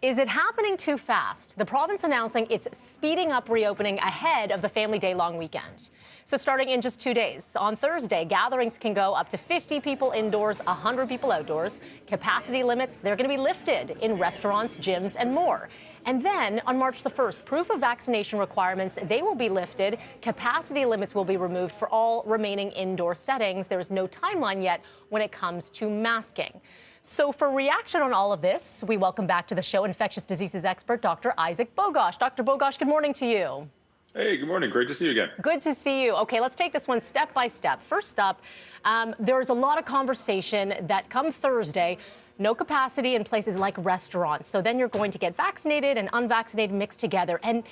Is it happening too fast? The province announcing it's speeding up reopening ahead of the Family Day long weekend. So starting in just 2 days, on Thursday, gatherings can go up to 50 people indoors, 100 people outdoors. Capacity limits, they're going to be lifted in restaurants, gyms, and more. And then on March the 1st, proof of vaccination requirements, they will be lifted. Capacity limits will be removed for all remaining indoor settings. There is no timeline yet when it comes to masking. So for reaction on all of this, we welcome back to the show infectious diseases expert, Dr. Isaac Bogoch. Dr. Bogoch, good morning to you. Hey, good morning. Great to see you again. Good to see you. Okay, let's take this one step by step. First up, there's a lot of conversation that come Thursday, no capacity in places like restaurants. So then you're going to get vaccinated and unvaccinated mixed together. And,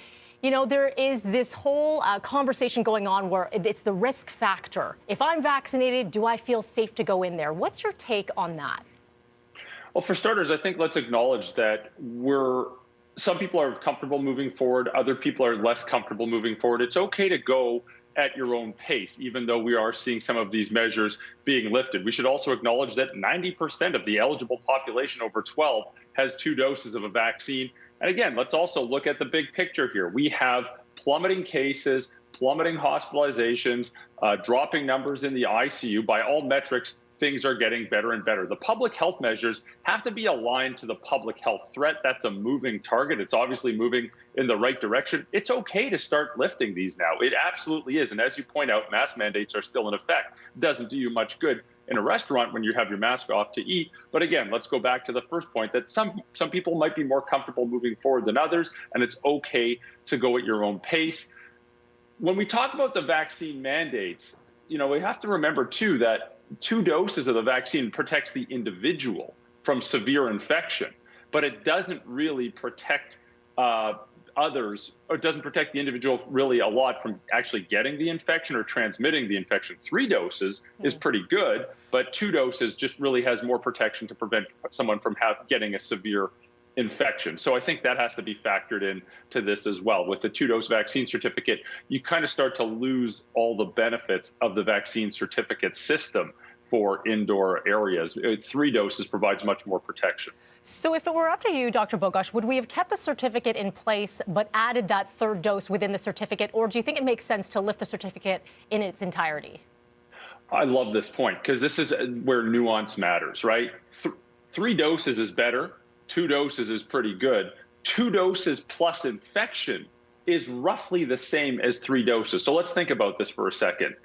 you know, there is this whole conversation going on where it's the risk factor. If I'm vaccinated, do I feel safe to go in there? What's your take on that? Well, for starters, I think let's acknowledge that some people are comfortable moving forward. Other people are less comfortable moving forward. It's okay to go at your own pace, even though we are seeing some of these measures being lifted. We should also acknowledge that 90% of the eligible population over 12 has 2 doses of a vaccine. And again, let's also look at the big picture here. We have plummeting cases, plummeting hospitalizations, dropping numbers in the ICU. By all metrics, things are getting better and better. The public health measures have to be aligned to the public health threat. That's a moving target. It's obviously moving in the right direction. It's okay to start lifting these now. It absolutely is. And as you point out, mask mandates are still in effect. It doesn't do you much good in a restaurant when you have your mask off to eat. But again, let's go back to the first point that some people might be more comfortable moving forward than others, and it's okay to go at your own pace. When we talk about the vaccine mandates, you know, we have to remember too that 2 doses of the vaccine protects the individual from severe infection, but it doesn't really protect others, or it doesn't protect the individual really a lot from actually getting the infection or transmitting the infection. 3 doses is pretty good, but 2 doses just really has more protection to prevent someone from getting a severe infection. So I think that has to be factored in to this as well. With the 2-dose vaccine certificate, you kind of start to lose all the benefits of the vaccine certificate system for indoor areas. 3 doses provides much more protection. So if it were up to you, Dr. Bogoch, would we have kept the certificate in place but added that 3rd dose within the certificate, or do you think it makes sense to lift the certificate in its entirety? I love this point because this is where nuance matters, right? 3 doses is better. 2 doses is pretty good. 2 doses plus infection is roughly the same as 3 doses. So let's think about this for a second.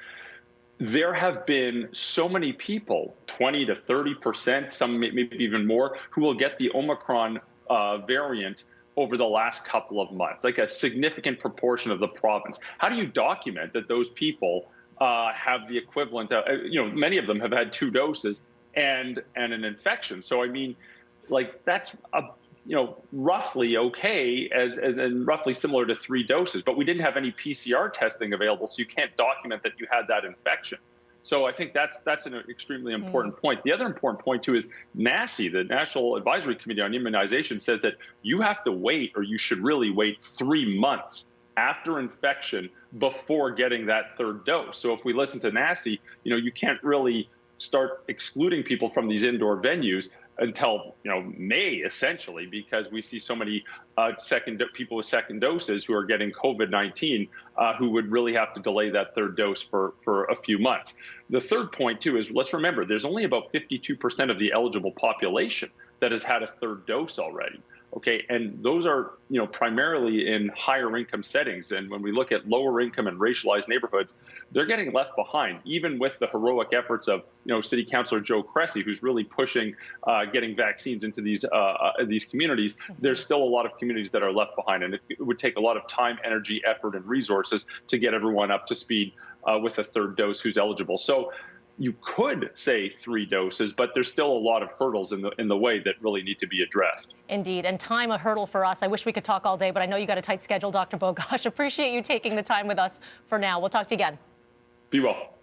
There have been so many people, 20 to 30%, some maybe even more, who will get the Omicron variant over the last couple of months, like a significant proportion of the province. How do you document that those people have the equivalent of, many of them have had 2 doses and an infection? So, I mean, like that's roughly okay and roughly similar to 3 doses, but we didn't have any PCR testing available, so you can't document that you had that infection. So I think that's an extremely important point. The other important point too is NACI, the National Advisory Committee on Immunization, says that you have to wait, or you should really wait 3 months after infection before getting that 3rd dose. So if we listen to NACI, you can't really start excluding people from these indoor venues until May, essentially, because we see so many people with 2nd doses who are getting COVID-19 who would really have to delay that 3rd dose for a few months. The third point too is, let's remember, there's only about 52% of the eligible population that has had a 3rd dose already. Okay, and those are primarily in higher income settings. And when we look at lower income and racialized neighborhoods, they're getting left behind, even with the heroic efforts of City Councilor Joe Cressy, who's really pushing getting vaccines into these communities. There's still a lot of communities that are left behind, and it would take a lot of time, energy, effort, and resources to get everyone up to speed with a 3rd dose who's eligible. So you could say 3 doses, but there's still a lot of hurdles in the way that really need to be addressed. Indeed, and time a hurdle for us. I wish we could talk all day, but I know you got a tight schedule, Dr. Bogoch. Appreciate you taking the time with us for now. We'll talk to you again. Be well.